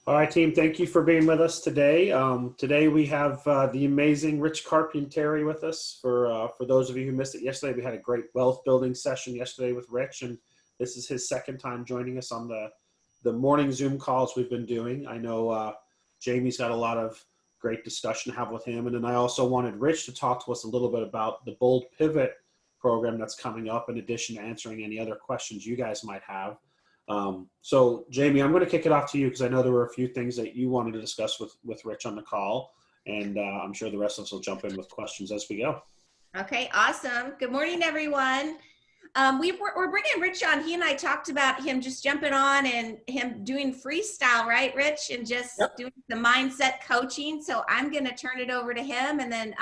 All right, team. Thank you for being with us today. Today we have the amazing Rich Carpentieri with us. For those of you who missed it yesterday, we had a great wealth building session yesterday with Rich, and this is his second time joining us on the morning Zoom calls we've been doing. I know Jamie's got a lot of great discussion to have with him, and then I also wanted Rich to talk to us a little bit about the Bold Pivot program that's coming up, in addition to answering any other questions you guys might have. So Jamie, I'm going to kick it off to you because I know there were a few things that you wanted to discuss with Rich on the call, and I'm sure the rest of us will jump in with questions as we go. Okay, awesome. Good morning, everyone. We're bringing Rich on. He and I talked about him just jumping on and him doing freestyle, right, Rich? And just doing the mindset coaching. So I'm going to turn it over to him, and then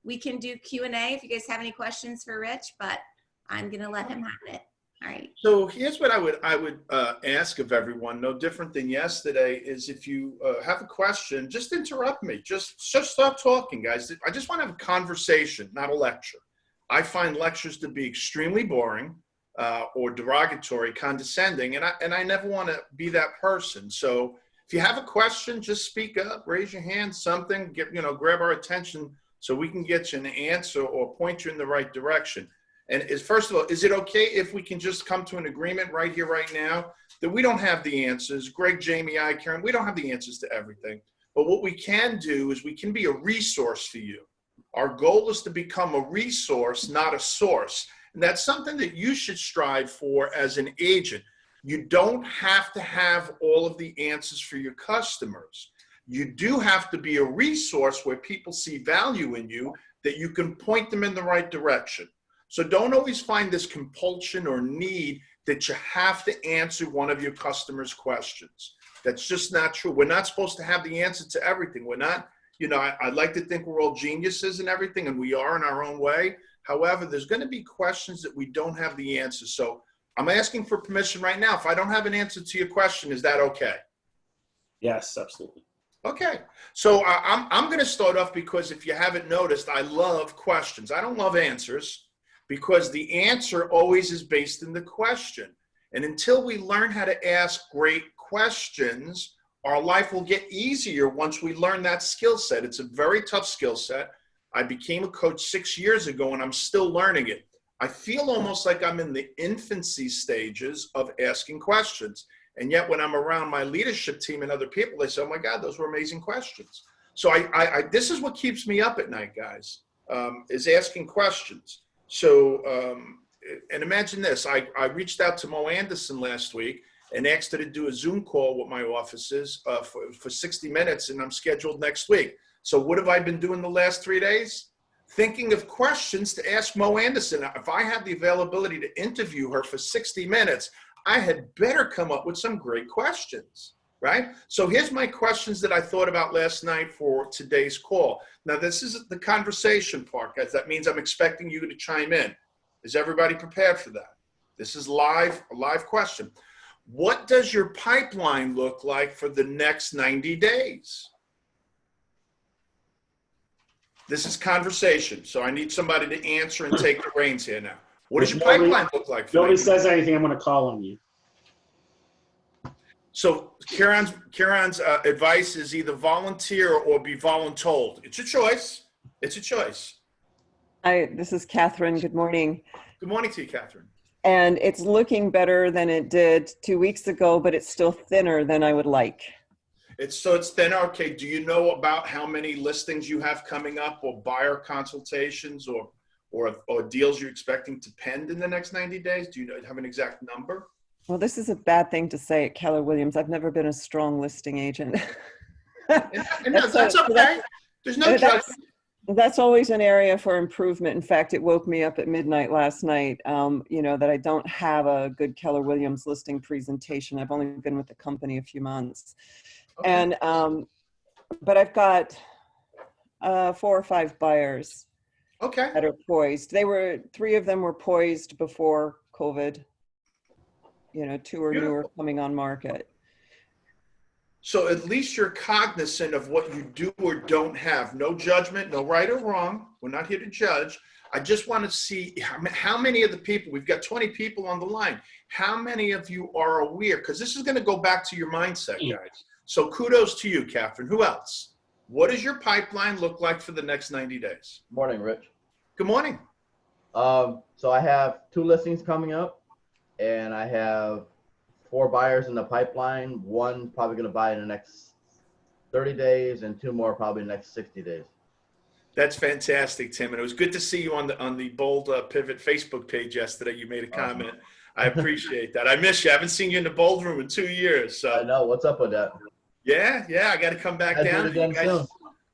we can do Q&A if you guys have any questions for Rich, but I'm going to let him have it. All right. So here's what I would ask of everyone, no different than yesterday, is if you have a question, just interrupt me. Just stop talking, guys. I just want to have a conversation, not a lecture. I find lectures to be extremely boring or derogatory, condescending, and I never want to be that person. So if you have a question, just speak up, raise your hand, something, grab our attention so we can get you an answer or point you in the right direction. And first of all, is it okay if we can just come to an agreement right here, right now, that we don't have the answers? Greg, Jamie, Karen, we don't have the answers to everything. But what we can do is we can be a resource for you. Our goal is to become a resource, not a source. And that's something that you should strive for as an agent. You don't have to have all of the answers for your customers. You do have to be a resource where people see value in you, that you can point them in the right direction. So don't always find this compulsion or need that you have to answer one of your customers' questions. That's just not true. We're not supposed to have the answer to everything. We're not, I'd like to think we're all geniuses and everything, and we are in our own way. However, there's going to be questions that we don't have the answer. So I'm asking for permission right now. If I don't have an answer to your question, is that okay? Yes, absolutely. Okay. So I'm going to start off because if you haven't noticed, I love questions. I don't love answers, because the answer always is based in the question. And until we learn how to ask great questions, our life will get easier once we learn that skill set. It's a very tough skill set. I became a coach 6 years ago, and I'm still learning it. I feel almost like I'm in the infancy stages of asking questions. And yet when I'm around my leadership team and other people, they say, oh my God, those were amazing questions. So this is what keeps me up at night, guys, is asking questions. So, and imagine this, I reached out to Mo Anderson last week and asked her to do a Zoom call with my offices for 60 minutes, and I'm scheduled next week. So what have I been doing the last 3 days? Thinking of questions to ask Mo Anderson. If I had the availability to interview her for 60 minutes, I had better come up with some great questions. Right? So here's my questions that I thought about last night for today's call. Now, this is the conversation part, guys. That means I'm expecting you to chime in. Is everybody prepared for that? This is a live question. What does your pipeline look like for the next 90 days? This is conversation. So I need somebody to answer and take the reins here now. What does your pipeline look like? If nobody says anything, I'm going to call on you. So Karen's advice is either volunteer or be voluntold. It's a choice. It's a choice. Hi, this is Catherine. Good morning. Good morning to you, Catherine. And it's looking better than it did 2 weeks ago, but it's still thinner than I would like. It's thinner. Okay. Do you know about how many listings you have coming up, or buyer consultations, or deals you're expecting to pen in the next 90 days? Do you have an exact number? Well, this is a bad thing to say at Keller Williams. I've never been a strong listing agent. and that's okay. There's no judgment. That's always an area for improvement. In fact, it woke me up at midnight last night, that I don't have a good Keller Williams listing presentation. I've only been with the company a few months. Okay. And, but I've got 4 or 5 buyers that are poised. 3 of them were poised before COVID. 2 are newer coming on market. So at least you're cognizant of what you do or don't have. No judgment, no right or wrong. We're not here to judge. I just want to see how many of the people, we've got 20 people on the line, how many of you are aware? Because this is going to go back to your mindset, guys. So kudos to you, Catherine. Who else? What does your pipeline look like for the next 90 days? Morning, Rich. Good morning. So I have 2 listings coming up, and I have 4 buyers in the pipeline. One probably going to buy in the next 30 days, and 2 more probably in the next 60 days. That's fantastic, Tim. And it was good to see you on the Bold Pivot Facebook page yesterday. You made a comment. Awesome. I appreciate that. I miss you. I haven't seen you in the Bold room in 2 years. I So know. What's up with that? yeah, I got to come back I'll do down. it again soon.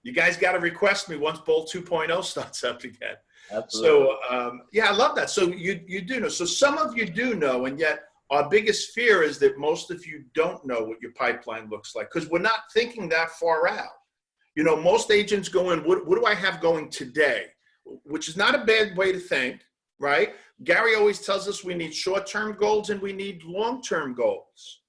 You guys got to request me once Bold 2.0 starts up again. Absolutely. So yeah, I love that. So you do know. So some of you do know, and yet our biggest fear is that most of you don't know what your pipeline looks like because we're not thinking that far out. You know, most agents go in, what do I have going today? Which is not a bad way to think, right? Gary always tells us we need short-term goals and we need long-term goals.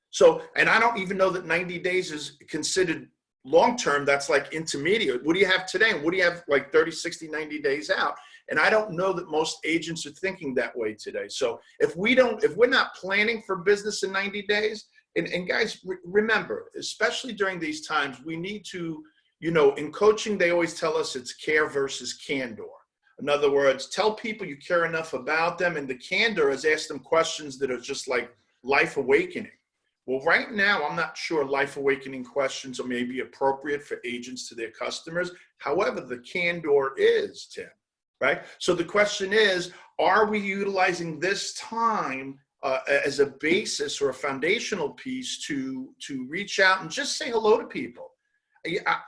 So, and I don't even know that 90 days is considered long-term. That's like intermediate. What do you have today? And what do you have like 30, 60, 90 days out? And I don't know that most agents are thinking that way today. So if we're not planning for business in 90 days, and guys, remember, especially during these times, we need to, you know, in coaching, they always tell us it's care versus candor. In other words, tell people you care enough about them, and the candor is ask them questions that are just like life awakening. Well, right now, I'm not sure life awakening questions are maybe appropriate for agents to their customers. However, the candor is, Tim, right? So the question is, are we utilizing this time as a basis or a foundational piece to reach out and just say hello to people?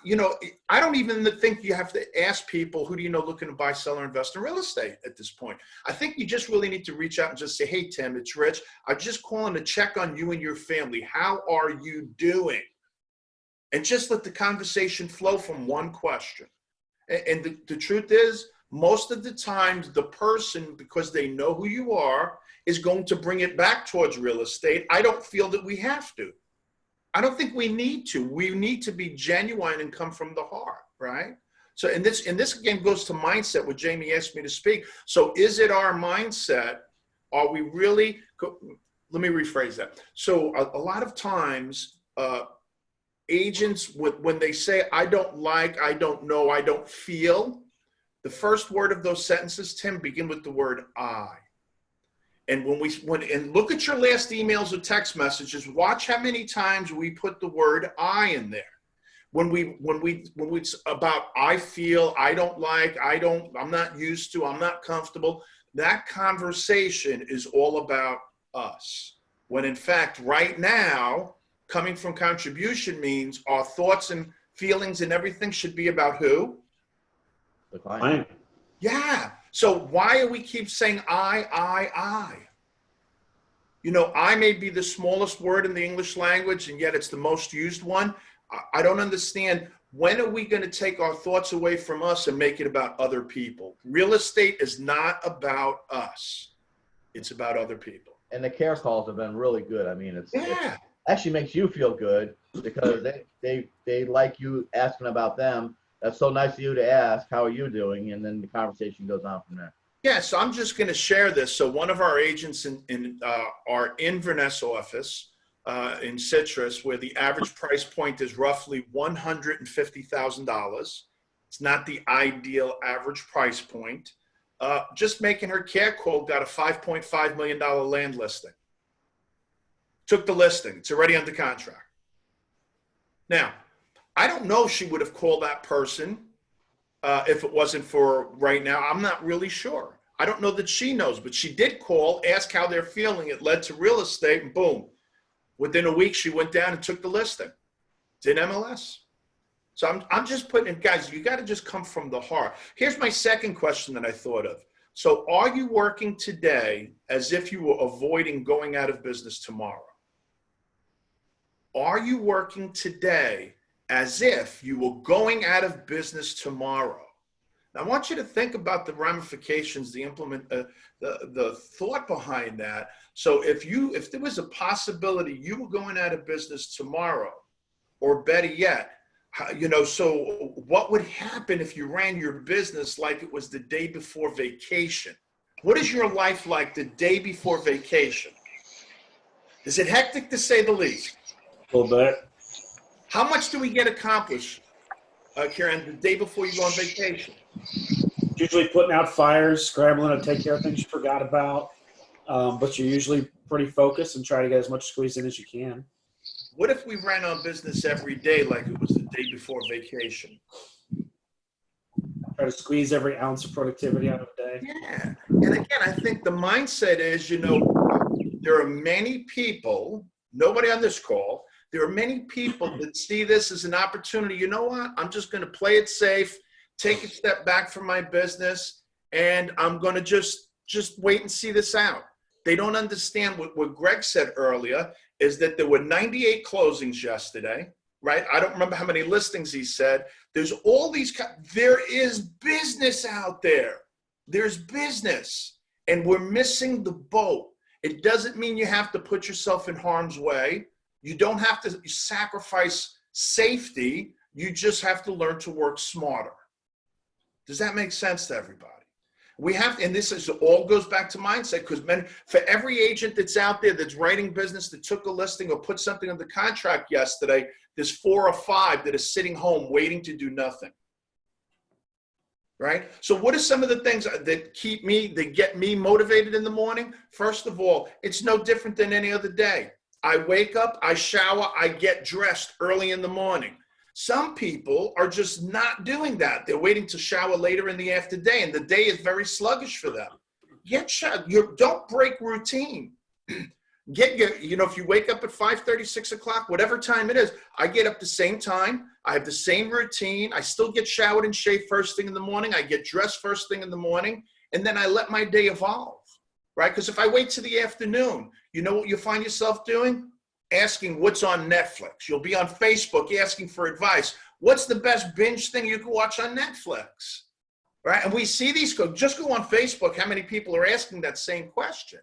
You know, I don't even think you have to ask people, who do you know looking to buy, sell, or invest in real estate at this point? I think you just really need to reach out and just say, hey, Tim, it's Rich. I'm just calling to check on you and your family. How are you doing? And just let the conversation flow from one question. And the truth is, most of the times, the person, because they know who you are, is going to bring it back towards real estate. I don't feel that we have to. I don't think we need to. We need to be genuine and come from the heart, right? So, and this again goes to mindset, what Jamie asked me to speak. So is it our mindset? Are we really, let me rephrase that. So a lot of times, agents, when they say, I don't like, I don't know, I don't feel, the first word of those sentences, Tim, begin with the word I. And and look at your last emails or text messages, watch how many times we put the word I in there. When we about I feel, I don't like, I'm not used to, I'm not comfortable, that conversation is all about us. When in fact, right now, coming from contribution means our thoughts and feelings and everything should be about who? The client. Yeah. So why do we keep saying I? You know, I may be the smallest word in the English language, and yet it's the most used one. I don't understand. When are we going to take our thoughts away from us and make it about other people? Real estate is not about us. It's about other people. And the care calls have been really good. I mean, it Yeah. actually makes you feel good because they like you asking about them. That's so nice of you to ask, how are you doing? And then the conversation goes on from there. Yeah, so I'm just going to share this. So one of our agents in our Inverness office in Citrus, where the average price point is roughly $150,000. It's not the ideal average price point. Just making her care quote got a $5.5 million land listing. Took the listing. It's already under contract. Now, I don't know if she would have called that person if it wasn't for right now. I'm not really sure. I don't know that she knows, but she did call, ask how they're feeling. It led to real estate, and boom. Within a week, she went down and took the listing. It's in MLS. So I'm just putting it, guys, you got to just come from the heart. Here's my second question that I thought of. So are you working today as if you were avoiding going out of business tomorrow? Are you working today as if you were going out of business tomorrow? Now, I want you to think about the ramifications, the thought behind that. So if there was a possibility you were going out of business tomorrow, or better yet, you know, so what would happen if you ran your business like it was the day before vacation? What is your life like the day before vacation? Is it hectic to say the least? A little bit. How much do we get accomplished, Karen, the day before you go on vacation? Usually putting out fires, scrambling to take care of things you forgot about. But you're usually pretty focused and try to get as much squeeze in as you can. What if we ran our business every day like it was the day before vacation? Try to squeeze every ounce of productivity out of a day. Yeah. And again, I think the mindset is, there are many people, nobody on this call, there are many people that see this as an opportunity. You know what? I'm just going to play it safe, take a step back from my business, and I'm going to just wait and see this out. They don't understand what Greg said earlier is that there were 98 closings yesterday, right? I don't remember how many listings he said. There's all these, there is business out there. There's business, and we're missing the boat. It doesn't mean you have to put yourself in harm's way. You don't have to sacrifice safety. You just have to learn to work smarter. Does that make sense to everybody? We have, and this is all goes back to mindset, because for every agent that's out there that's writing business that took a listing or put something on the contract yesterday, there's 4 or 5 that are sitting home waiting to do nothing. Right? So what are some of the things that get me motivated in the morning? First of all, it's no different than any other day. I wake up, I shower, I get dressed early in the morning. Some people are just not doing that. They're waiting to shower later in the afterday, and the day is very sluggish for them. Don't break routine. If you wake up at 5:30, 6 o'clock, whatever time it is, I get up the same time. I have the same routine. I still get showered and shaved first thing in the morning. I get dressed first thing in the morning, and then I let my day evolve, right? Because if I wait to the afternoon, you know what you find yourself doing? Asking what's on Netflix. You'll be on Facebook asking for advice. What's the best binge thing you can watch on Netflix? Right? And we see these, just go on Facebook, how many people are asking that same question.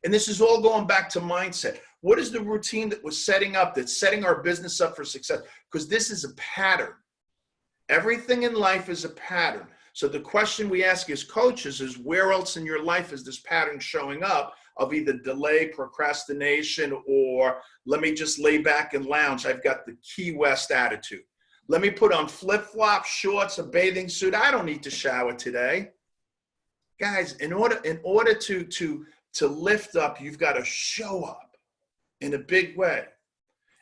And this is all going back to mindset. What is the routine that we're setting up that's setting our business up for success? Because this is a pattern. Everything in life is a pattern. So the question we ask as coaches is, where else in your life is this pattern showing up of either delay, procrastination, or let me just lay back and lounge? I've got the Key West attitude. Let me put on flip-flops, shorts, a bathing suit. I don't need to shower today. Guys, in order to lift up, you've got to show up in a big way.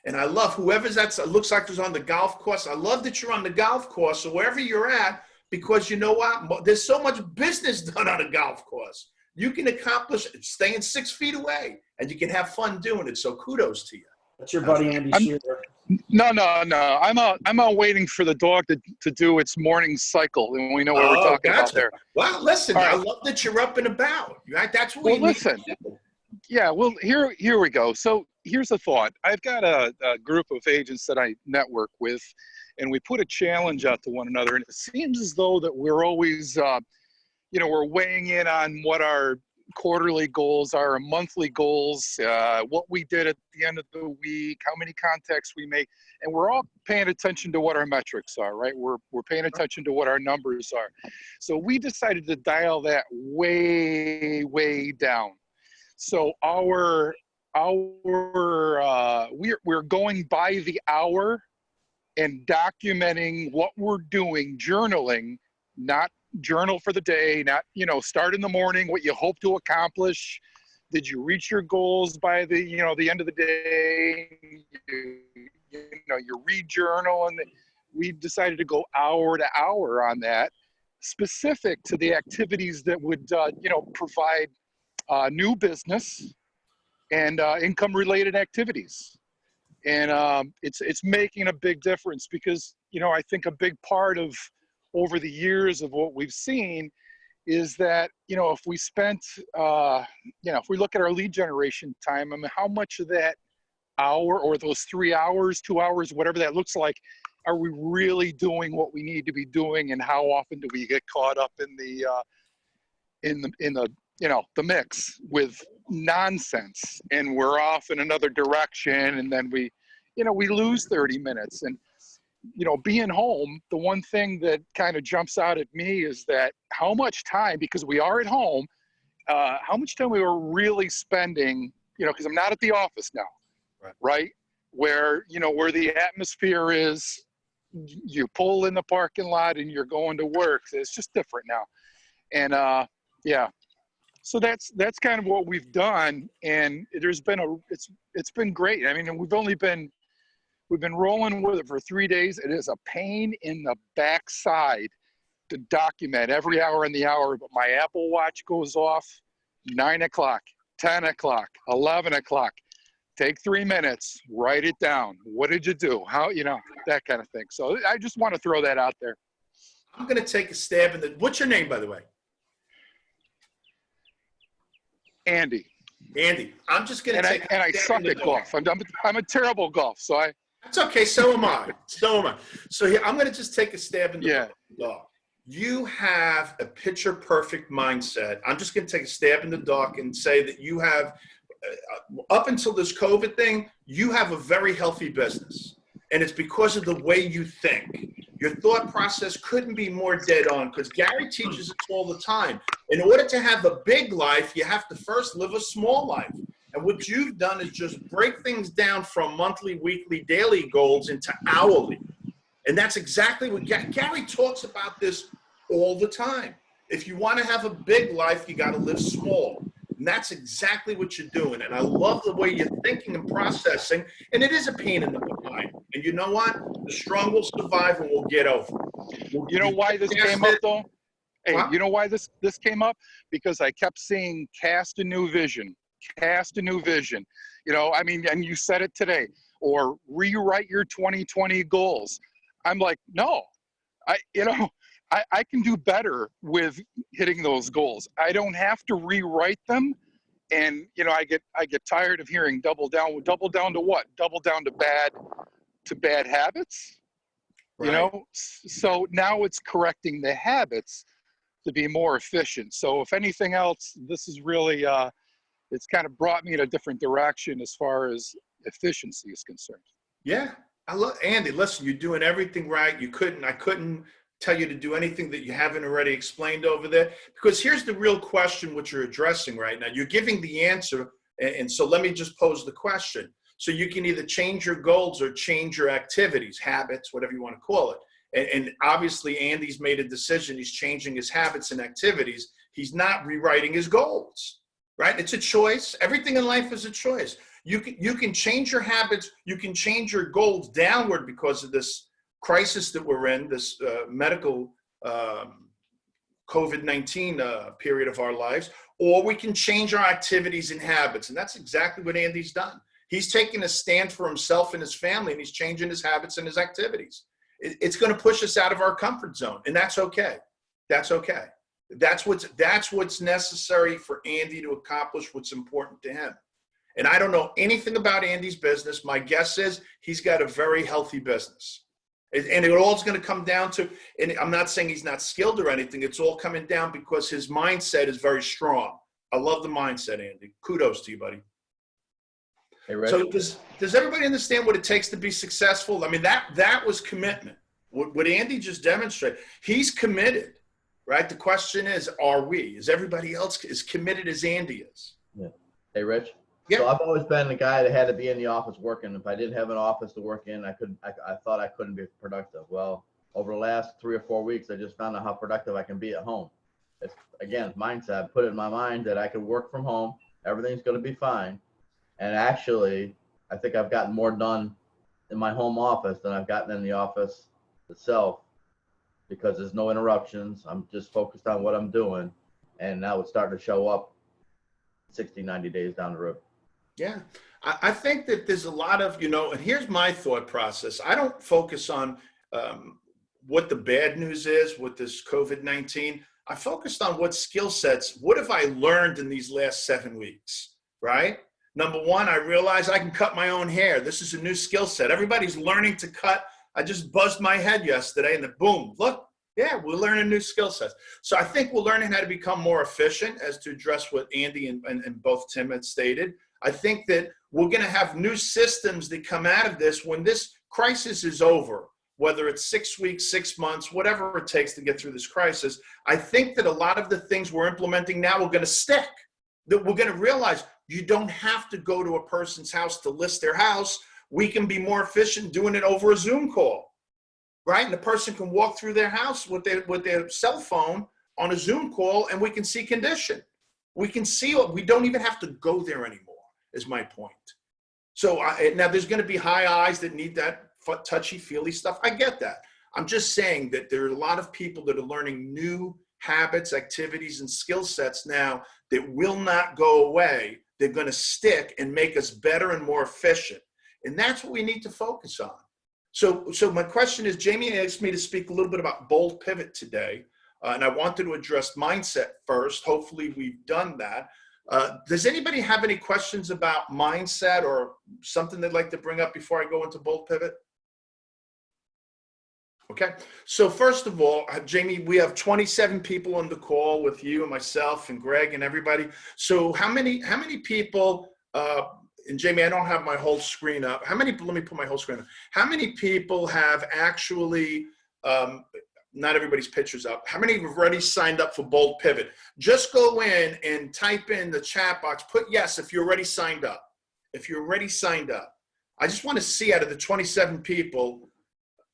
And I love whoever's it looks like who's on the golf course. I love that you're on the golf course or wherever you're at, because you know what? There's so much business done on a golf course. You can accomplish it staying 6 feet away, and you can have fun doing it. So kudos to you. That's your buddy Andy Shearer. No. I'm out waiting for the dog to do its morning cycle, and we know what we're talking about there. Well, listen, right. I love that you're up and about. Right? That's what we listen. need to do. Yeah, well, here we go. So here's a thought. I've got a group of agents that I network with, and we put a challenge out to one another, and it seems as though that we're always, we're weighing in on what our quarterly goals are, our monthly goals, what we did at the end of the week, how many contacts we make, and we're all paying attention to what our metrics are, right? We're paying attention to what our numbers are. So we decided to dial that way, way down. So we're going by the hour and documenting what we're doing, journaling, not journal for the day, not, start in the morning, what you hope to accomplish. Did you reach your goals by the end of the day? You read journal, and we decided to go hour to hour on that, specific to the activities that would, provide new business and income related activities. And it's making a big difference, because, I think a big part of over the years of what we've seen is that, if we spent, if we look at our lead generation time, how much of that hour or those 3 hours, 2 hours, whatever that looks like, are we really doing what we need to be doing? And how often do we get caught up in the mix with nonsense, and we're off in another direction, and then we lose 30 minutes. And being home, the one thing that kind of jumps out at me is that how much time, because we are at home, how much time we were really spending, because I'm not at the office now, right? where, you know, where the atmosphere is, you pull in the parking lot and you're going to work. It's just different now. And yeah, so that's kind of what we've done. And there's been it's been great. I mean, we've been rolling with it for 3 days. It is a pain in the backside to document every hour in the hour, but my Apple Watch goes off 9 o'clock, 10 o'clock, 11 o'clock. Take 3 minutes, write it down. What did you do? How, you know, that kind of thing. So I just want to throw that out there. I'm going to take a stab in the, what's your name, by the way? Andy. Andy. I'm just going to take and I suck at golf. I'm a terrible golf. So That's okay. So am I. So am I. So here, I'm going to just take a stab in the dark. You have a picture perfect mindset. I'm just going to take a stab in the dark and say that you have, up until this COVID thing, you have a very healthy business. And it's because of the way you think. Your thought process couldn't be more dead on, because Gary teaches us all the time. In order to have a big life, you have to first live a small life. And what you've done is just break things down from monthly, weekly, daily goals into hourly. And that's exactly what Gary talks about this all the time. If you want to have a big life, you got to live small. And that's exactly what you're doing. And I love the way you're thinking and processing. And it is a pain in the behind. And you know what? The strong will survive and we'll get over it. You know why this came up, though? Hey, What? you know why this came up? Because I kept seeing cast a new vision. Cast a new vision. You know, I mean, and you said it today. Or rewrite your 2020 goals. I'm like, no. I can do better with hitting those goals. I don't have to rewrite them. And, you know, I get tired of hearing double down. Double down to what? Double down to bad habits. Right. You know, so now it's correcting the habits to be more efficient. So if anything else, this is really, it's kind of brought me in a different direction as far as efficiency is concerned. Yeah. I love Andy. Listen, you're doing everything right. I couldn't tell you to do anything that you haven't already explained over there, because here's the real question, what you're addressing right now. You're giving the answer. And so let me just pose the question. So you can either change your goals or change your activities, habits, whatever you want to call it. And obviously Andy's made a decision. He's changing his habits and activities. He's not rewriting his goals, right? It's a choice. Everything in life is a choice. You can change your habits. You can change your goals downward because of this crisis that we're in, this medical COVID-19 period of our lives, or we can change our activities and habits. And that's exactly what Andy's done. He's taking a stand for himself and his family, and he's changing his habits and his activities. It's going to push us out of our comfort zone, and that's okay. That's okay. That's what's necessary for Andy to accomplish what's important to him. And I don't know anything about Andy's business. My guess is he's got a very healthy business. And it all's going to come down to, and I'm not saying he's not skilled or anything, it's all coming down because his mindset is very strong. I love the mindset, Andy. Kudos to you, buddy. Hey, Rich. So does everybody understand what it takes to be successful? I mean, that was commitment. What Andy just demonstrated, he's committed, right? The question is, are we? Is everybody else as committed as Andy is? Yeah. Hey, Rich. Yeah. So I've always been the guy that had to be in the office working. If I didn't have an office to work in, I thought I couldn't be productive. Well, over the last 3 or 4 weeks, I just found out how productive I can be at home. It's, again, mindset. I put it in my mind that I could work from home. Everything's going to be fine. And actually, I think I've gotten more done in my home office than I've gotten in the office itself, because there's no interruptions. I'm just focused on what I'm doing. And that would start to show up 60, 90 days down the road. Yeah, I think that there's a lot of, and here's my thought process. I don't focus on what the bad news is with this COVID-19. I focused on what skill sets, what have I learned in these last 7 weeks, right? Number one, I realized I can cut my own hair. This is a new skill set. Everybody's learning to cut. I just buzzed my head yesterday and then boom, look, yeah, we're learning new skill sets. So I think we're learning how to become more efficient, as to address what Andy and both Tim had stated. I think that we're going to have new systems that come out of this when this crisis is over, whether it's 6 weeks, 6 months, whatever it takes to get through this crisis. I think that a lot of the things we're implementing now are going to stick, that we're going to realize you don't have to go to a person's house to list their house. We can be more efficient doing it over a Zoom call, right? And the person can walk through their house with their cell phone on a Zoom call, and we can see condition. We can see it. We don't even have to go there anymore, is my point. So now there's going to be high eyes that need that touchy-feely stuff. I get that. I'm just saying that there are a lot of people that are learning new habits, activities, and skill sets now that will not go away. They're going to stick and make us better and more efficient. And that's what we need to focus on. So my question is, Jamie asked me to speak a little bit about bold pivot today. And I wanted to address mindset first. Hopefully we've done that. Does anybody have any questions about mindset or something they'd like to bring up before I go into bold pivot? Okay, so first of all, Jamie, we have 27 people on the call with you and myself and Greg and everybody. So how many people, and Jamie, I don't have my whole screen up. Let me put my whole screen up. How many people have actually, not everybody's picture's up. How many have already signed up for Bold Pivot? Just go in and type in the chat box, put yes if you're already signed up. If you're already signed up. I just want to see out of the 27 people,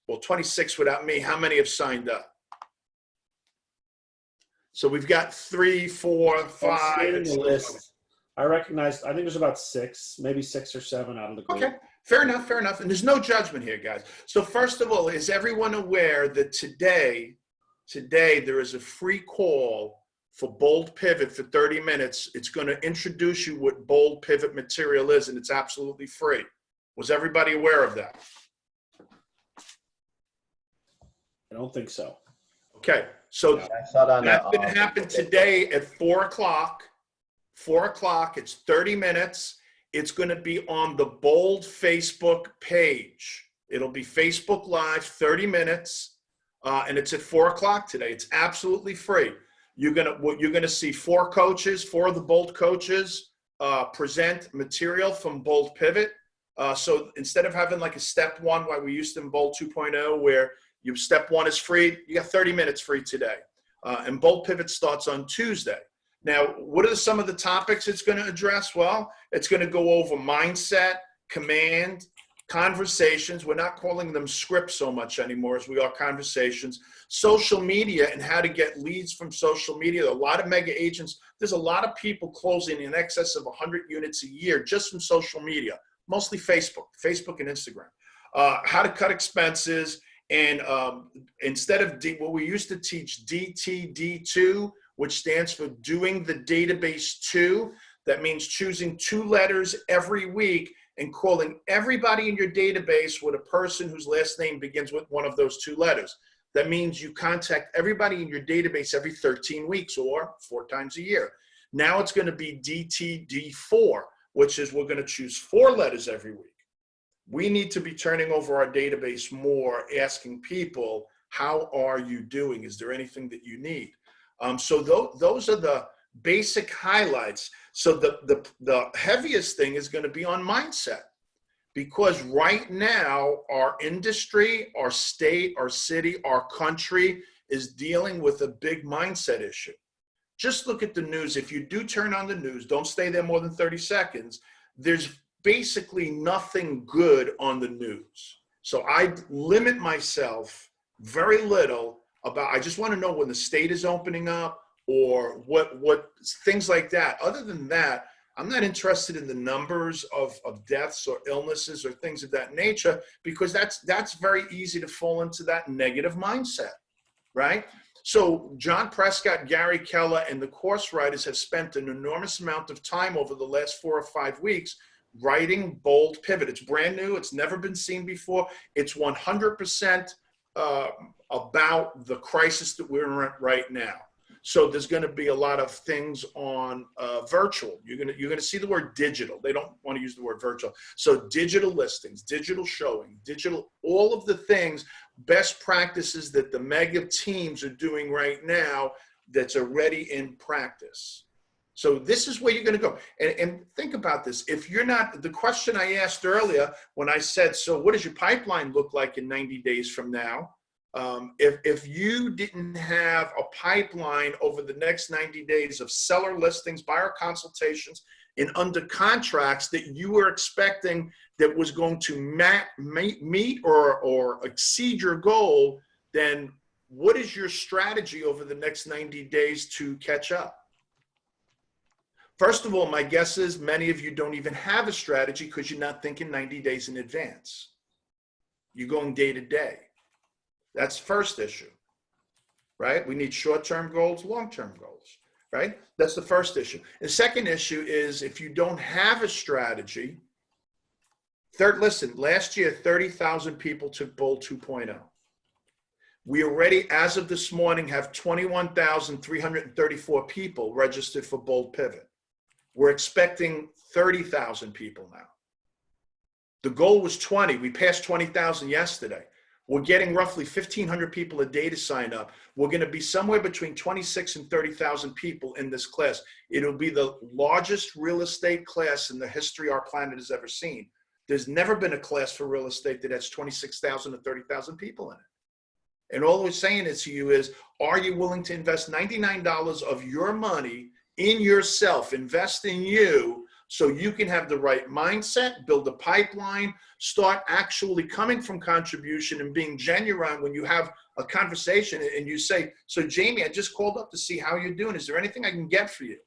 well, 26 without me, how many have signed up? So we've got 3, 4, 5. I'm seeing the list. I think there's about 6, maybe 6 or 7 out of the group. Okay, fair enough, fair enough. And there's no judgment here, guys. So first of all, is everyone aware that today there is a free call for Bold Pivot for 30 minutes. It's going to introduce you what Bold Pivot material is, and it's absolutely free. Was everybody aware of that? I don't think so. Okay, so I saw that on that's going to happen today at 4 o'clock. 4 o'clock, it's 30 minutes. It's going to be on the Bold Facebook page. It'll be Facebook Live, 30 minutes, and it's at 4 o'clock today. It's absolutely free. You're gonna see 4 of the Bold coaches present material from Bold Pivot. So instead of having like a step 1, like we used in Bold 2.0, where step 1 is free, you got 30 minutes free today. And Bold Pivot starts on Tuesday. Now, what are some of the topics it's going to address? Well, it's going to go over mindset, command, conversations. We're not calling them scripts so much anymore as we are conversations. Social media and how to get leads from social media. A lot of mega agents, there's a lot of people closing in excess of 100 units a year just from social media, mostly Facebook and Instagram. How to cut expenses. And instead of what we used to teach DTD2, which stands for doing the database 2, that means choosing 2 letters every week and calling everybody in your database with a person whose last name begins with one of those 2 letters. That means you contact everybody in your database every 13 weeks or 4 times a year. Now it's going to be DTD4, which is we're going to choose 4 letters every week. We need to be turning over our database more, asking people, how are you doing? Is there anything that you need? So those are the basic highlights. So the heaviest thing is going to be on mindset, because right now our industry, our state, our city, our country is dealing with a big mindset issue. Just look at the news. If you do turn on the news, don't stay there more than 30 seconds. There's basically nothing good on the news. So I limit myself very little about, I just want to know when the state is opening up or what things like that. Other than that, I'm not interested in the numbers of deaths or illnesses or things of that nature, because that's very easy to fall into that negative mindset, right? So John Prescott, Gary Keller, and the course writers have spent an enormous amount of time over the last 4 or 5 weeks writing Bold Pivot. It's brand new. It's never been seen before. It's 100% about the crisis that we're in right now. So there's going to be a lot of things on virtual. You're going to see the word digital. They don't want to use the word virtual. So digital listings, digital showing, digital, all of the things, best practices that the mega teams are doing right now that's already in practice. So this is where you're going to go. And think about this. If you're not, the question I asked earlier when I said, so what does your pipeline look like in 90 days from now? If you didn't have a pipeline over the next 90 days of seller listings, buyer consultations, and under contracts that you were expecting that was going to meet or exceed your goal, then what is your strategy over the next 90 days to catch up? First of all, my guess is many of you don't even have a strategy because you're not thinking 90 days in advance. You're going day to day. That's the first issue, right? We need short-term goals, long-term goals, right? That's the first issue. The second issue is if you don't have a strategy, listen, last year, 30,000 people took Bold 2.0. We already, as of this morning, have 21,334 people registered for Bold Pivot. We're expecting 30,000 people now. The goal was 20. We passed 20,000 yesterday. We're getting roughly 1,500 people a day to sign up. We're going to be somewhere between 26 and 30,000 people in this class. It'll be the largest real estate class in the history our planet has ever seen. There's never been a class for real estate that has 26,000 to 30,000 people in it. And all we're saying to you is, are you willing to invest $99 of your money in yourself, invest in you, so you can have the right mindset, build a pipeline, start actually coming from contribution and being genuine when you have a conversation and you say, so Jamie, I just called up to see how you're doing. Is there anything I can get for you?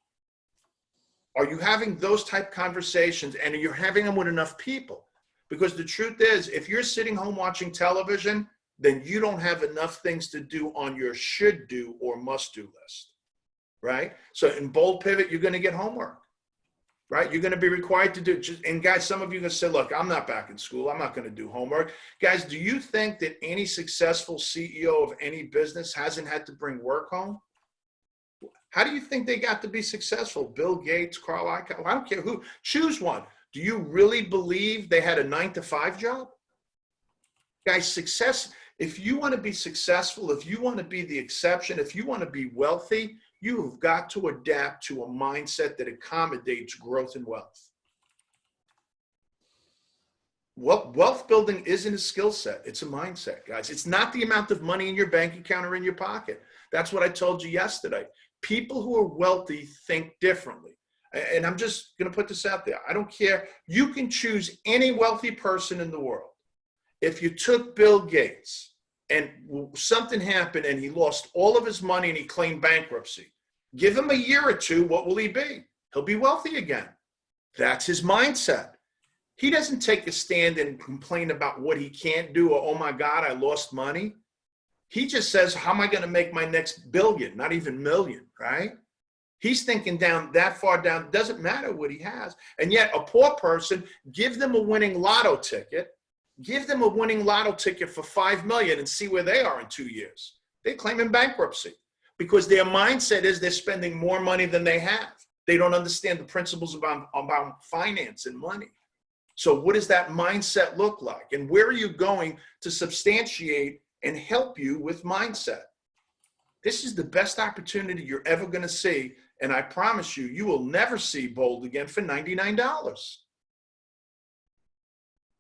Are you having those type conversations, and you're having them with enough people? Because the truth is, if you're sitting home watching television, then you don't have enough things to do on your should do or must do list, right? So in Bold Pivot, you're going to get homework, right? You're going to be required to do, and guys, some of you are going to say, look, I'm not back in school. I'm not going to do homework. Guys, do you think that any successful CEO of any business hasn't had to bring work home? How do you think they got to be successful? Bill Gates, Carl Icahn, I don't care who, choose one. Do you really believe they had a 9-to-5 job? Guys, success, if you want to be successful, if you want to be the exception, if you want to be wealthy, you've got to adapt to a mindset that accommodates growth and wealth. Wealth building isn't a skill set. It's a mindset, guys. It's not the amount of money in your bank account or in your pocket. That's what I told you yesterday. People who are wealthy think differently. And I'm just going to put this out there. I don't care. You can choose any wealthy person in the world. If you took Bill Gates and something happened and he lost all of his money and he claimed bankruptcy, give him a year or two, what will he be? He'll be wealthy again. That's his mindset. He doesn't take a stand and complain about what he can't do or, oh my God, I lost money. He just says, how am I going to make my next billion, not even million, right? He's thinking down that far down. Doesn't matter what he has. And yet a poor person, give them a winning lotto ticket. Give them a winning lotto ticket for $5 million and see where they are in 2 years. They claim in bankruptcy because their mindset is they're spending more money than they have. They don't understand the principles about finance and money. So what does that mindset look like? And where are you going to substantiate and help you with mindset? This is the best opportunity you're ever going to see. And I promise you, you will never see Bold again for $99.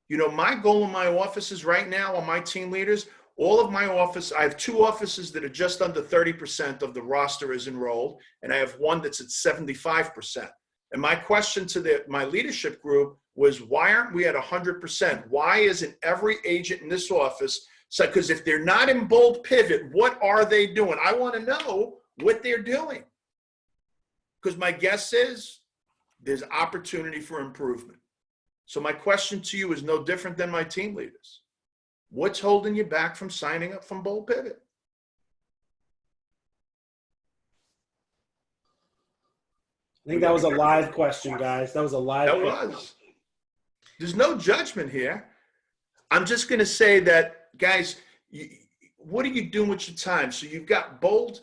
You know, my goal in my offices right now on my team leaders, all of my office, I have 2 offices that are just under 30% of the roster is enrolled, and I have one that's at 75%. And my question to my leadership group was, why aren't we at 100%? Why isn't every agent in this office? So, because if they're not in Bold Pivot, what are they doing? I want to know what they're doing. Because my guess is there's opportunity for improvement. So my question to you is no different than my team leaders. What's holding you back from signing up from Bold Pivot? I think that was a live question, guys. That was a live question. Was. There's no judgment here. I'm just going to say that, guys, what are you doing with your time? So you've got Bold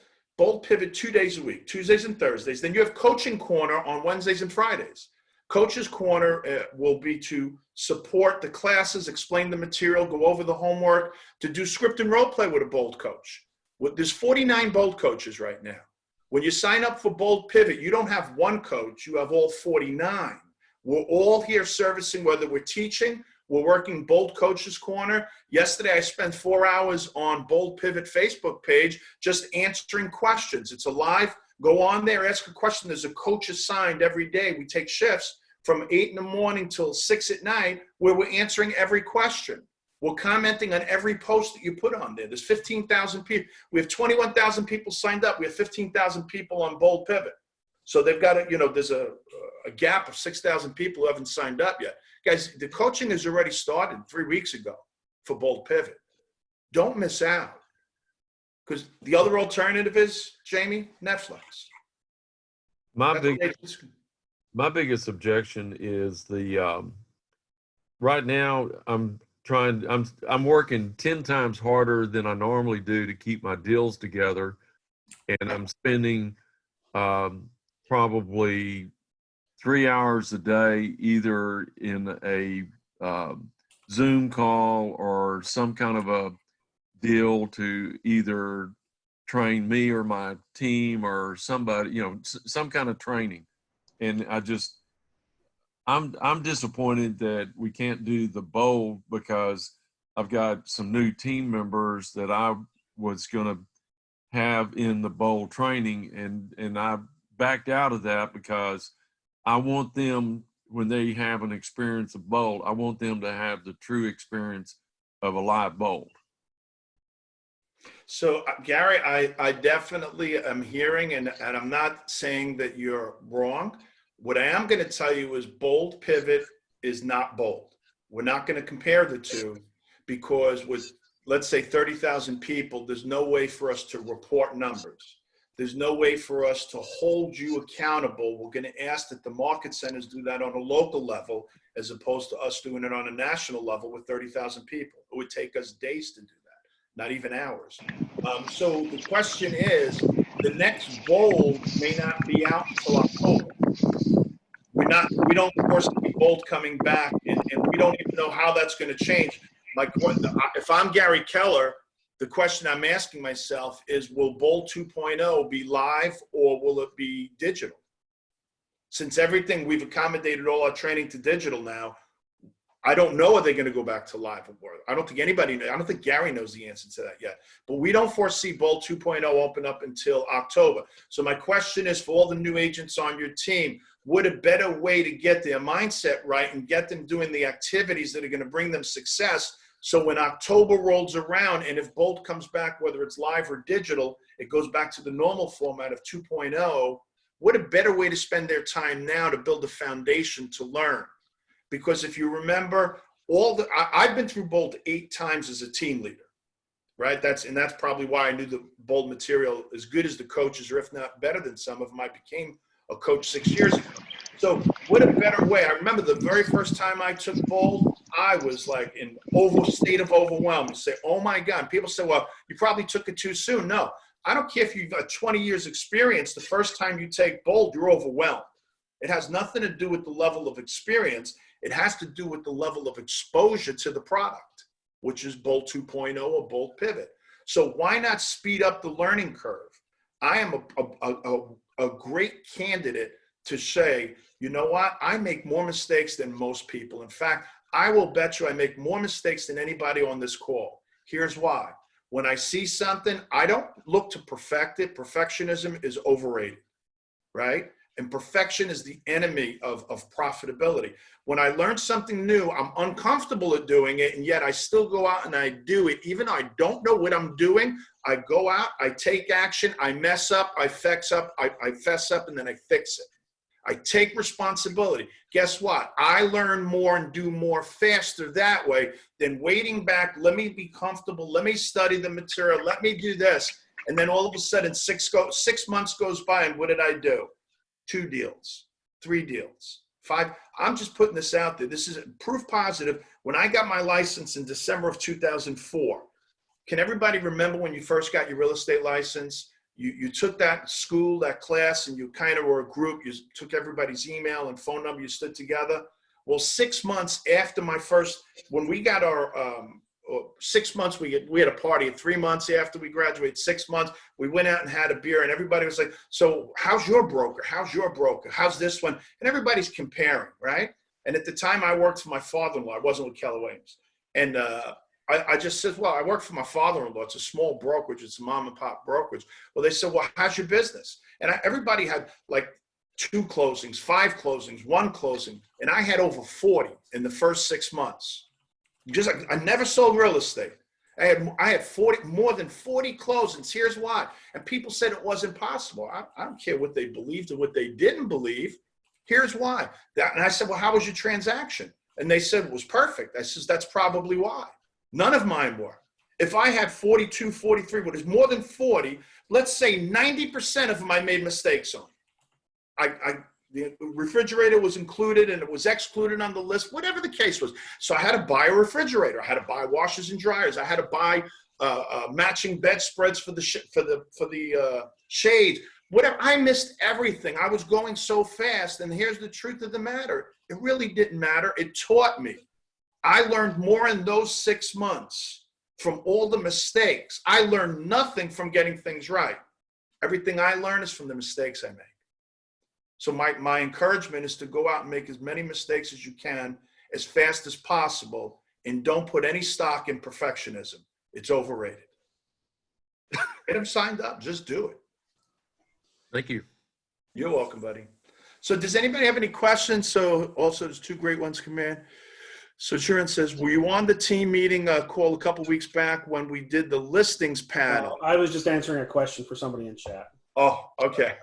Pivot 2 days a week, Tuesdays and Thursdays. Then you have Coaching Corner on Wednesdays and Fridays. Coach's Corner will be to support the classes, explain the material, go over the homework, to do script and role play with a Bold coach. There's 49 Bold coaches right now. When you sign up for Bold Pivot, you don't have one coach, you have all 49. We're all here servicing, whether we're teaching, we're working Bold Coach's Corner. Yesterday, I spent 4 hours on Bold Pivot Facebook page just answering questions. It's a live Go on there, ask a question. There's a coach assigned every day. We take shifts from 8 in the morning till 6 at night where we're answering every question. We're commenting on every post that you put on there. There's 15,000 people. We have 21,000 people signed up. We have 15,000 people on Bold Pivot. So they've got there's a gap of 6,000 people who haven't signed up yet. Guys, the coaching has already started 3 weeks ago for Bold Pivot. Don't miss out. Because the other alternative is, Jamie, Netflix. My biggest objection is right now I'm working 10 times harder than I normally do to keep my deals together, and I'm spending probably 3 hours a day either in a Zoom call or some kind of a deal to either train me or my team or somebody, some kind of training. And I'm disappointed that we can't do the Bold because I've got some new team members that I was going to have in the Bold training, and I backed out of that because I want them, when they have an experience of Bold, I want them to have the true experience of a live Bold. So, Gary, I definitely am hearing, and I'm not saying that you're wrong. What I am going to tell you is Bold Pivot is not Bold. We're not going to compare the two because with, let's say, 30,000 people, there's no way for us to report numbers. There's no way for us to hold you accountable. We're going to ask that the market centers do that on a local level as opposed to us doing it on a national level with 30,000 people. It would take us days to do that, not even hours. So the question is, the next Bold may not be out until October. We don't foresee Bold coming back, and we don't even know how that's going to change. If I'm Gary Keller, the question I'm asking myself is, will Bold 2.0 be live or will it be digital? Since everything, we've accommodated all our training to digital now, I don't know, are they going to go back to live or I don't think Gary knows the answer to that yet. But we don't foresee Bold 2.0 open up until October. So my question is, for all the new agents on your team, what a better way to get their mindset right and get them doing the activities that are going to bring them success. So when October rolls around, and if Bold comes back, whether it's live or digital, it goes back to the normal format of 2.0, what a better way to spend their time now to build a foundation to learn. Because if you remember, I've been through Bold 8 times as a team leader, right? That's probably why I knew the Bold material as good as the coaches, or if not better than some of them. I became a coach 6 years ago. So what a better way. I remember the very first time I took Bold, I was like in state of overwhelm. You say, oh my God. People say, well, you probably took it too soon. No, I don't care if you've got 20 years experience. The first time you take Bold, you're overwhelmed. It has nothing to do with the level of experience. It has to do with the level of exposure to the product, which is Bold 2.0 or Bold Pivot. So why not speed up the learning curve? I am a great candidate to say, you know what? I make more mistakes than most people. In fact, I will bet you I make more mistakes than anybody on this call. Here's why. When I see something, I don't look to perfect it. Perfectionism is overrated, right? And perfection is the enemy of profitability. When I learn something new, I'm uncomfortable at doing it, and yet I still go out and I do it. Even though I don't know what I'm doing, I go out, I take action, I mess up, I fess up, and then I fix it. I take responsibility. Guess what? I learn more and do more faster that way than waiting back. Let me be comfortable. Let me study the material. Let me do this. And then all of a sudden, 6 months goes by, and what did I do? 2 deals, 3 deals, 5. I'm just putting this out there. This is proof positive. When I got my license in December of 2004, can everybody remember when you first got your real estate license? You took that school, that class, and you kind of were a group. You took everybody's email and phone number. You stood together. Well, 6 months after when we got our 6 months, we had a party. 3 months after we graduated, 6 months, we went out and had a beer, and everybody was like, so how's your broker? How's your broker? How's this one? And everybody's comparing, right? And at the time I worked for my father-in-law. I wasn't with Keller Williams. And I just said, well, I work for my father-in-law. It's a small brokerage. It's a mom and pop brokerage. Well, they said, well, how's your business? And everybody had like 2 closings, 5 closings, 1 closing. And I had over 40 in the first 6 months. Just I never sold real estate. I had 40, more than 40 closings. Here's why. And people said it wasn't possible. I don't care what they believed or what they didn't believe. Here's why. And I said, well, how was your transaction? And they said it was perfect. I said, that's probably why. None of mine were. If I had 42, 43, what is more than 40, let's say 90% of them I made mistakes on. The refrigerator was included and it was excluded on the list, whatever the case was. So I had to buy a refrigerator. I had to buy washers and dryers. I had to buy matching bedspreads for the shades. Whatever. I missed everything. I was going so fast. And here's the truth of the matter. It really didn't matter. It taught me. I learned more in those 6 months from all the mistakes. I learned nothing from getting things right. Everything I learn is from the mistakes I make. So my encouragement is to go out and make as many mistakes as you can as fast as possible, and don't put any stock in perfectionism. It's overrated. Get them signed up. Just do it. Thank you. You're welcome, buddy. So does anybody have any questions? So also there's 2 great ones come in. So Sharon says, were you on the team meeting call a couple weeks back when we did the listings panel? I was just answering a question for somebody in chat. Oh, okay.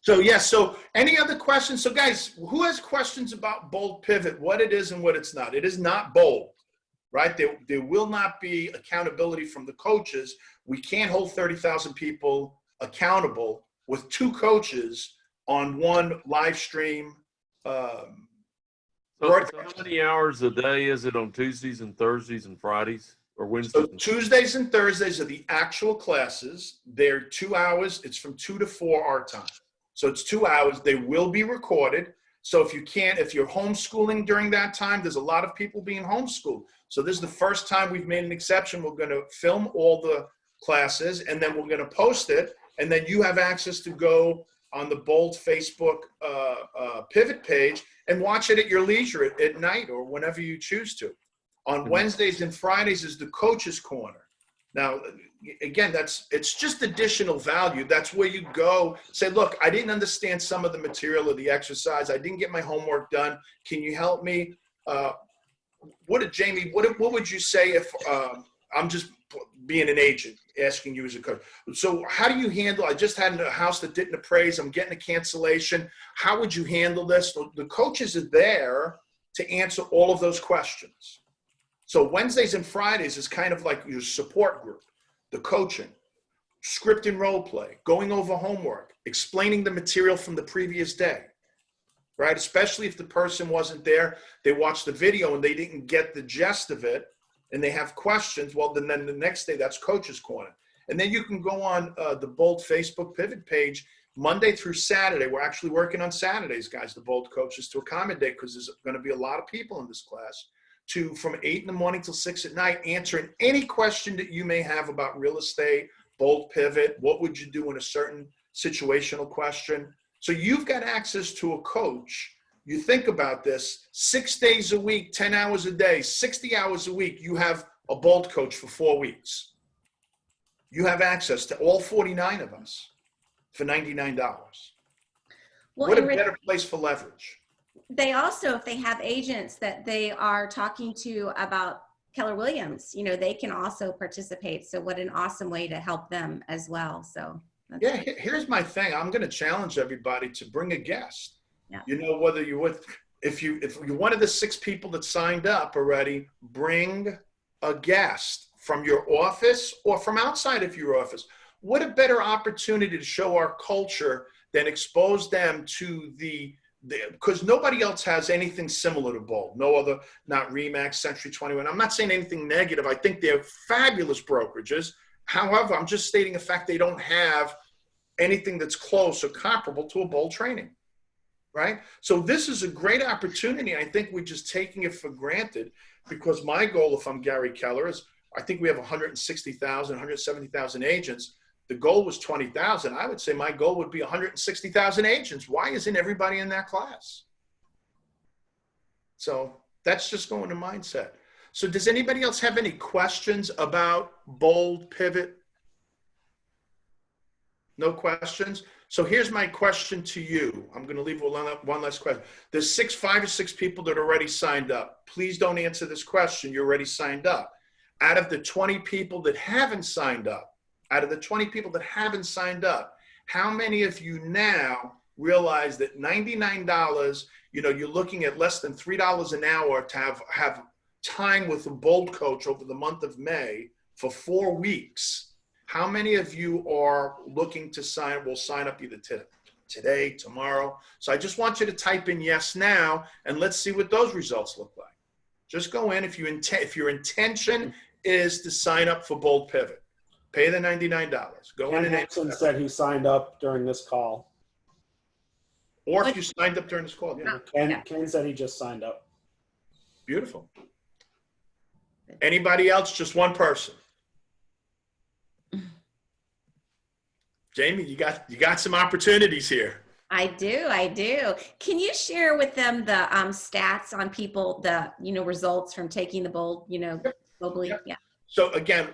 So yeah, so any other questions? So guys, who has questions about Bold Pivot, what it is and what it's not? It is not bold, right? There will not be accountability from the coaches. We can't hold 30,000 people accountable with 2 coaches on 1 live stream. So how many hours a day is it on Tuesdays and Thursdays and Fridays or Wednesdays? So Tuesdays and Thursdays are the actual classes. They're 2 hours. It's from 2 to 4 our time. So it's 2 hours. They will be recorded. So if you're homeschooling during that time, there's a lot of people being homeschooled. So this is the first time we've made an exception. We're going to film all the classes and then we're going to post it. And then you have access to go on the Bold Facebook Pivot page and watch it at your leisure at night or whenever you choose to. On Wednesdays and Fridays is the Coach's Corner. Now, again, it's just additional value. That's where you go, say, look, I didn't understand some of the material or the exercise. I didn't get my homework done. Can you help me? Jamie, what would you say if I'm just being an agent, asking you as a coach? So how do you handle, I just had a house that didn't appraise, I'm getting a cancellation. How would you handle this? The coaches are there to answer all of those questions. So Wednesdays and Fridays is kind of like your support group, the coaching, script and role play, going over homework, explaining the material from the previous day, right? Especially if the person wasn't there, they watched the video and they didn't get the gist of it and they have questions. Well, then the next day that's Coach's Corner. And then you can go on the Bold Facebook Pivot page Monday through Saturday. We're actually working on Saturdays, guys, the Bold coaches, to accommodate, because there's going to be a lot of people in this class, from 8 in the morning till 6 at night, answering any question that you may have about real estate, Bold Pivot, what would you do in a certain situational question. So you've got access to a coach. You think about this, 6 days a week, 10 hours a day, 60 hours a week, you have a Bold coach for 4 weeks. You have access to all 49 of us for $99. Well, What a better place for leverage. They also, if they have agents that they are talking to about Keller Williams, they can also participate. So what an awesome way to help them as well. So yeah, here's my thing. I'm going to challenge everybody to bring a guest. Yeah. Whether you're if you're one of the 6 people that signed up already, bring a guest from your office or from outside of your office. What a better opportunity to show our culture than expose them to because nobody else has anything similar to Bold. No other, not Remax, Century 21. I'm not saying anything negative. I think they're fabulous brokerages. However, I'm just stating a fact they don't have anything that's close or comparable to a Bold training, right? So this is a great opportunity. I think we're just taking it for granted, because my goal, if I'm Gary Keller, is I think we have 160,000, 170,000 agents. The goal was 20,000. I would say my goal would be 160,000 agents. Why isn't everybody in that class? So that's just going to mindset. So does anybody else have any questions about Bold Pivot? No questions? So here's my question to you. I'm going to leave one last question. There's 5 or 6 people that already signed up. Please don't answer this question. You're already signed up. Out of the 20 people that haven't signed up, how many of you now realize that $99, you're looking at less than $3 an hour to have time with a Bold coach over the month of May for 4 weeks? How many of you are looking to will sign up either today, tomorrow? So I just want you to type in yes now, and let's see what those results look like. Just go in if your intention is to sign up for Bold Pivot. Pay the $99. Go in and Hanson said he signed up during this call. Or if you signed up during this call, yeah. Ken said he just signed up. Beautiful. Anybody else? Just one person. Jamie, you got some opportunities here. I do. Can you share with them the stats on people, the results from taking the Bold, globally? Yep. Yeah. So again,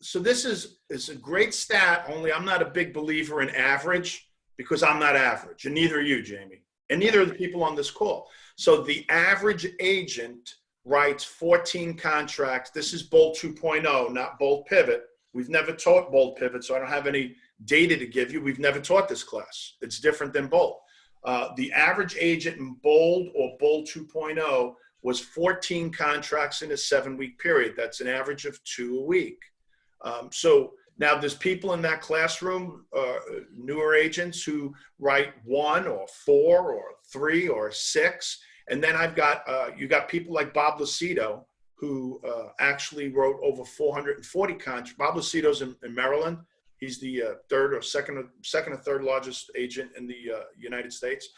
so this is a great stat, only I'm not a big believer in average because I'm not average, and neither are you, Jamie, and neither are the people on this call. So the average agent writes 14 contracts. This is Bold 2.0, not Bold Pivot. We've never taught Bold Pivot, so I don't have any data to give you. We've never taught this class. It's different than Bold. The average agent in Bold or Bold 2.0 was 14 contracts in a 7-week period. That's an average of 2 a week. So now there's people in that classroom, newer agents who write 1 or 4 or 3 or 6. And then I've got, you got people like Bob Lucido, who actually wrote over 440 contracts. Bob Lucido's in Maryland. He's the second or third largest agent in the United States.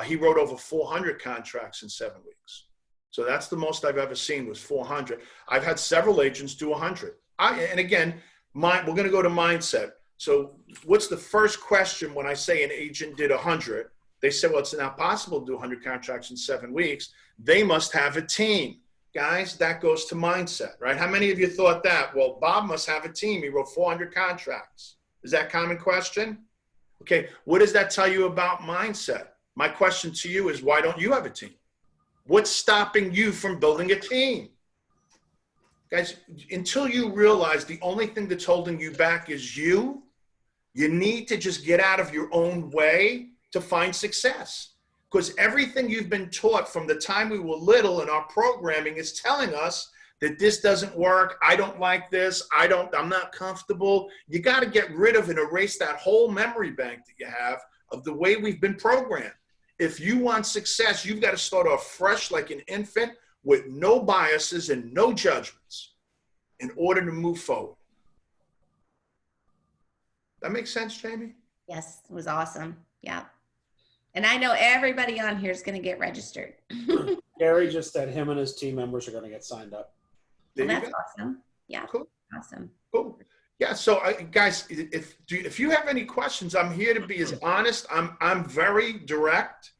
He wrote over 400 contracts in 7 weeks. So that's the most I've ever seen was 400. I've had several agents do 100. And again, we're going to go to mindset. So what's the first question when I say an agent did 100? They say, well, it's not possible to do 100 contracts in 7 weeks. They must have a team. Guys, that goes to mindset, right? How many of you thought that? Well, Bob must have a team. He wrote 400 contracts. Is that a common question? Okay, what does that tell you about mindset? My question to you is, why don't you have a team? What's stopping you from building a team? Guys, until you realize the only thing that's holding you back is you need to just get out of your own way to find success. Because everything you've been taught from the time we were little in our programming is telling us that this doesn't work. I don't like this. I'm not comfortable. You got to get rid of and erase that whole memory bank that you have of the way we've been programmed. If you want success, you've got to start off fresh like an infant with no biases and no judgments in order to move forward. That makes sense, Jamie? Yes, it was awesome. Yeah. And I know everybody on here is going to get registered. Gary just said him and his team members are going to get signed up. Well, that's awesome. Yeah. Cool. Awesome. Cool. Yeah. So guys, if you have any questions, I'm here to be as honest. I'm very direct,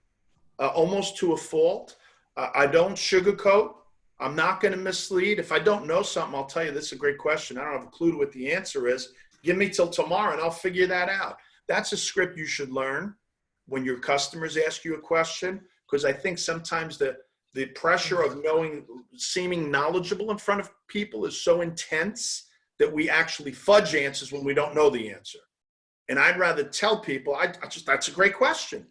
almost to a fault. I don't sugarcoat. I'm not going to mislead. If I don't know something, I'll tell you, this is a great question. I don't have a clue to what the answer is. Give me till tomorrow and I'll figure that out. That's a script you should learn when your customers ask you a question, because I think sometimes the pressure of seeming knowledgeable in front of people is so intense that we actually fudge answers when we don't know the answer. And I'd rather tell people, that's a great question.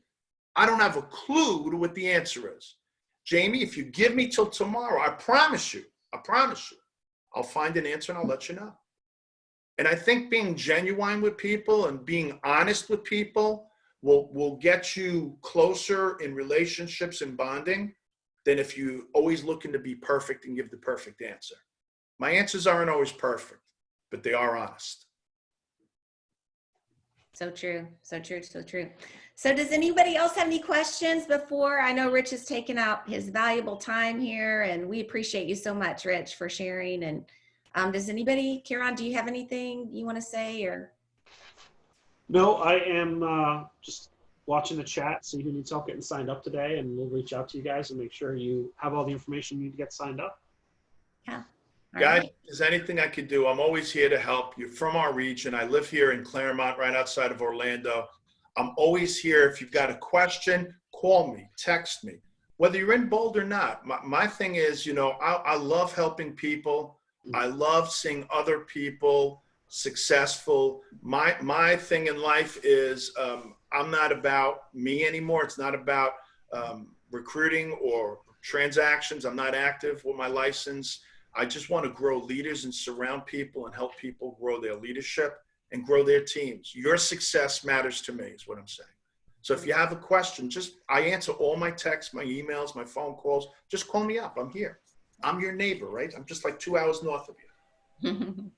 I don't have a clue to what the answer is. Jamie, if you give me till tomorrow, I promise you, I'll find an answer and I'll let you know. And I think being genuine with people and being honest with people will get you closer in relationships and bonding than if you always looking to be perfect and give the perfect answer. My answers aren't always perfect, but they are honest. So true. So true. So true. So does anybody else have any questions before? I know Rich has taken out his valuable time here, and we appreciate you so much, Rich, for sharing. And does anybody, Kieran, do you have anything you want to say or? No, I am just watching the chat, see who needs help getting signed up today, and we'll reach out to you guys and make sure you have all the information you need to get signed up. Yeah. All Guys, right. if there's anything I could do, I'm always here to help. You're from our region. I live here in Claremont, right outside of Orlando. I'm always here. If you've got a question, call me, text me, whether you're in Bold or not. My thing is, I love helping people. I love seeing other people successful. My thing in life is I'm not about me anymore. It's not about recruiting or transactions. I'm not active with my license. I just want to grow leaders and surround people and help people grow their leadership and grow their teams. Your success matters to me is what I'm saying. So if you have a question, I answer all my texts, my emails, my phone calls. Just call me up. I'm here. I'm your neighbor, right? I'm just like 2 hours north of you.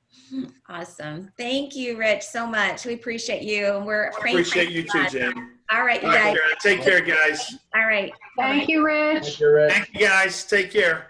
Awesome. Thank you, Rich, so much. We appreciate you. We're I appreciate you too, Jamie. All right, you All right, guys. Karen, take care, guys. All right. Thank you, Rich. Thank you, Rich. Thank you, guys. Take care.